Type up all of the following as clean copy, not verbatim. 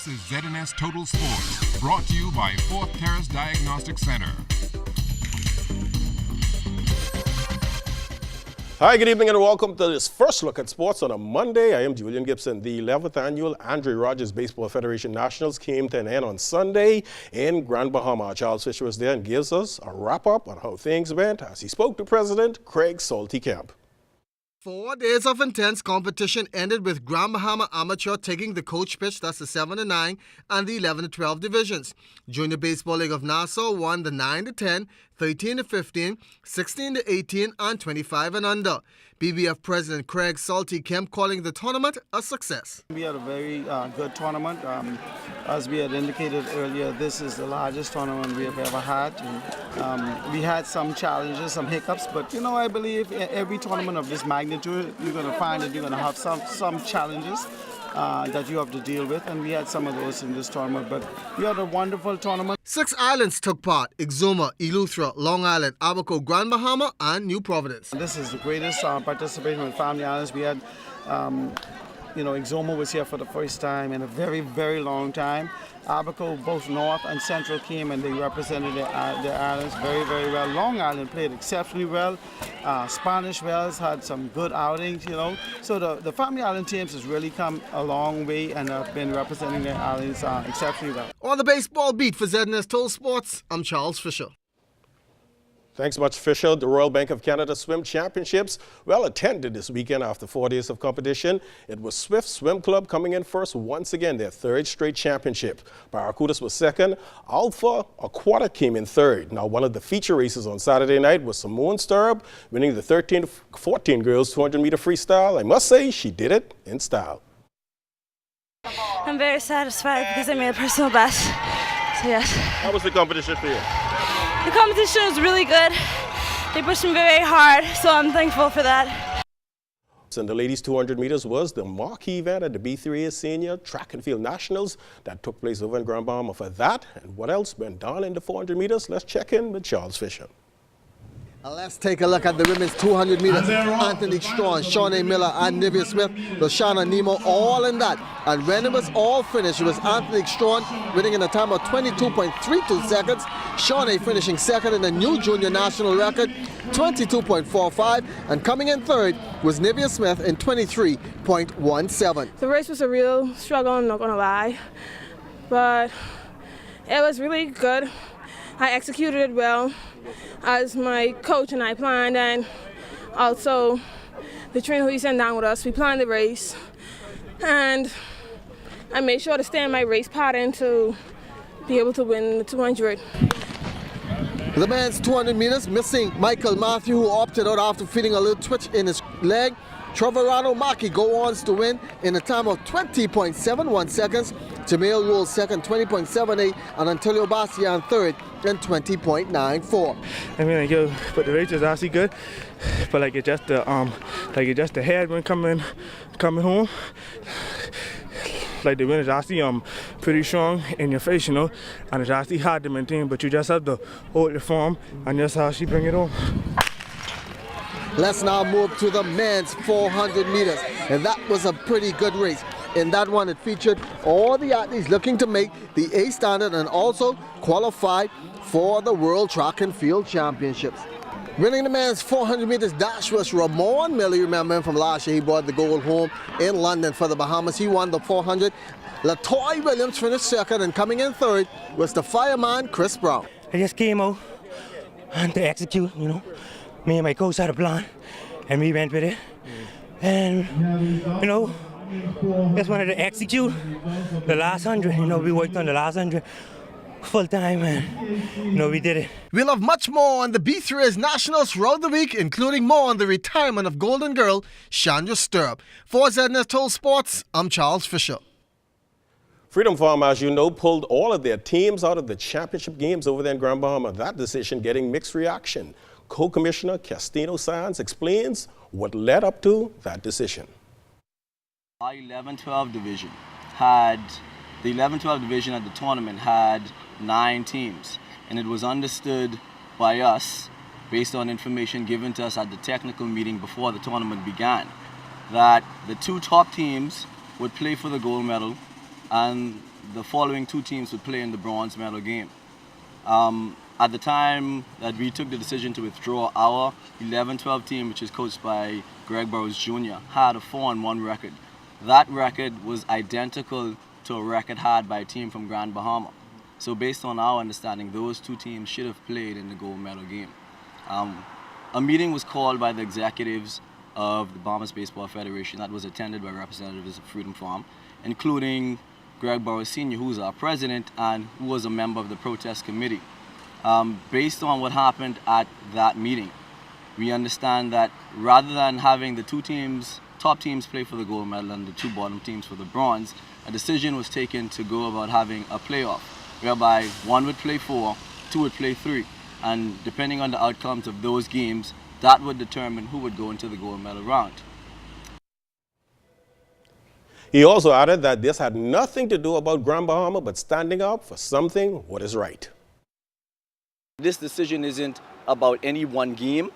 This is ZNS Total Sports, brought to you by Fourth Terrace Diagnostic Center. Hi, good evening and welcome to this first look at sports on a Monday. I am Julian Gibson. The 11th annual Andre Rogers Baseball Federation Nationals came to an end on Sunday in Grand Bahama. Charles Fisher was there and gives us a wrap-up on how things went as he spoke to President Craig Salty-Kemp. 4 days of intense competition ended with Grand Bahama Amateur taking the coach pitch, that's the 7-9, and the 11-12 divisions. Junior Baseball League of Nassau won the 9-10, 13-15, 16-18, and 25 and under. BBF President Craig Salty-Kemp calling the tournament a success. We had a very good tournament. As we had indicated earlier, this is the largest tournament we have ever had. And, we had some challenges, some hiccups, but you know, I believe every tournament of this magnitude, you're going to find that you're going to have some challenges that you have to deal with, and we had some of those in this tournament, but we had a wonderful tournament. 6 islands took part: Exuma, Eleuthera, Long Island, Abaco, Grand Bahama, and New Providence. This is the greatest participation with Family Islands. We had, Exuma was here for the first time in a very, very long time. Abaco, both North and Central came and they represented their islands very, very well. Long Island played exceptionally well. Spanish Wells had some good outings, So the Family Island teams has really come a long way and have been representing their islands exceptionally well. On the baseball beat for ZNS Total Sports, I'm Charles Fisher. Thanks much, Fisher. The Royal Bank of Canada Swim Championships, well attended this weekend after 4 days of competition. It was Swift Swim Club coming in first once again, their 3rd straight championship. Barracudas was second. Alpha Aquatic came in 3rd. Now, one of the feature races on Saturday night was Simone Sturb, winning the 13-14 girls 200-meter freestyle. I must say, she did it in style. I'm very satisfied because I made a personal best. So, yes. How was the competition for you? The competition was really good. They pushed me very hard, so I'm thankful for that. And the ladies 200 meters was the marquee event at the B3A Senior Track and Field Nationals that took place over in Grand Bahama. For that and what else went down in the 400 meters, let's check in with Charles Fisher. Let's take a look at the women's 200 meters. Anthony Strong, Shawnee Miller, and Nivea Smith, Roshana Nemo, all in that. And when it was all finished, it was Anthony Strong winning in a time of 22.32 seconds. Shawnee finishing second in the new junior national record, 22.45. And coming in 3rd was Nivea Smith in 23.17. The race was a real struggle, I'm not gonna lie. But it was really good. I executed it well as my coach and I planned, and also the trainer who he sent down with us. We planned the race, and I made sure to stay in my race pattern to be able to win the 200. The men's 200 meters, missing Michael Matthew, who opted out after feeling a little twitch in his leg. Trevorano Maki go on to win in a time of 20.71 seconds. Jamil Rule second, 20.78, and Antonio Bastian third in 20.94. I mean, but the race is actually good, but it's just the head when coming home. Like the wind is actually pretty strong in your face, and it's actually hard to maintain, but you just have to hold your form, and that's how she bring it on. Let's now move to the men's 400 meters, and that was a pretty good race. In that one, it featured all the athletes looking to make the A standard and also qualify for the World Track and Field Championships. Winning the men's 400 meters dash was Ramon Miller. You remember him from last year. He brought the gold home in London for the Bahamas. He won the 400. Latoy Williams finished second, and coming in 3rd was the fireman, Chris Brown. I just came out and to execute, Me and my coach had a plan, and we went with it. And, just wanted to execute the last 100. We worked on the last 100 full time, and, we did it. We'll have much more on the B3's Nationals throughout the week, including more on the retirement of Golden Girl, Chandra Sturb. For ZNS Total Sports, I'm Charles Fisher. Freedom Farm, as you know, pulled all of their teams out of the championship games over there in Grand Bahama. That decision getting mixed reaction. Co-Commissioner Castino Sands explains what led up to that decision. Our 11-12 division had, the 11-12 division at the tournament had 9 teams, and it was understood by us, based on information given to us at the technical meeting before the tournament began, that the 2 top teams would play for the gold medal, and the following two teams would play in the bronze medal game. At the time that we took the decision to withdraw, our 11-12 team, which is coached by Greg Burrows Jr., had a 4-1 record. That record was identical to a record had by a team from Grand Bahama. So based on our understanding, those two teams should have played in the gold medal game. A meeting was called by the executives of the Bahamas Baseball Federation that was attended by representatives of Freedom Farm, including Greg Burrows Sr., who's our president and who was a member of the protest committee. Based on what happened at that meeting, we understand that rather than having the two teams, top teams play for the gold medal and the two bottom teams for the bronze, a decision was taken to go about having a playoff, whereby one would play 4, two would play 3, and depending on the outcomes of those games, that would determine who would go into the gold medal round. He also added that this had nothing to do about Grand Bahama, but standing up for something what is right. This decision isn't about any one game,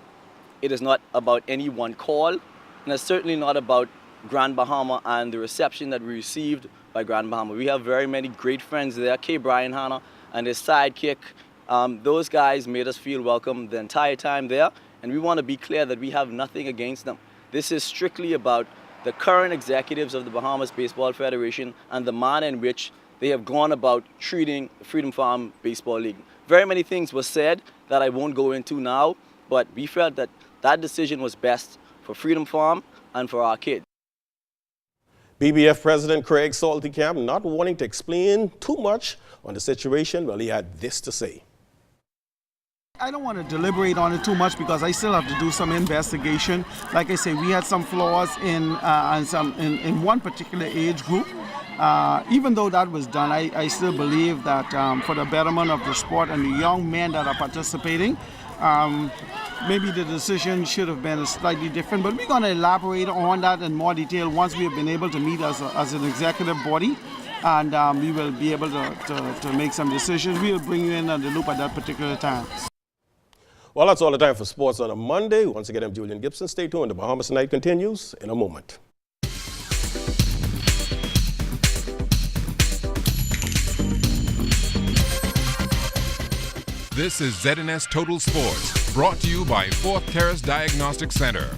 it is not about any one call, and it's certainly not about Grand Bahama and the reception that we received by Grand Bahama. We have very many great friends there. K. Brian Hanna and his sidekick, those guys made us feel welcome the entire time there, and we want to be clear that we have nothing against them. This is strictly about the current executives of the Bahamas Baseball Federation and the manner in which they have gone about treating the Freedom Farm Baseball League. Very many things were said that I won't go into now, but we felt that that decision was best for Freedom Farm and for our kids. BBF President Craig Saltycamp, not wanting to explain too much on the situation, well, he had this to say. I don't want to deliberate on it too much because I still have to do some investigation. Like I say, we had some flaws in one particular age group. Even though that was done, I still believe that for the betterment of the sport and the young men that are participating, maybe the decision should have been slightly different. But we're going to elaborate on that in more detail once we have been able to meet as an executive body. And we will be able to make some decisions. We will bring you in on the loop at that particular time. Well, that's all the time for sports on a Monday. Once again, I'm Julian Gibson. Stay tuned. The Bahamas Tonight continues in a moment. This is ZNS Total Sports, brought to you by Fourth Terrace Diagnostic Center.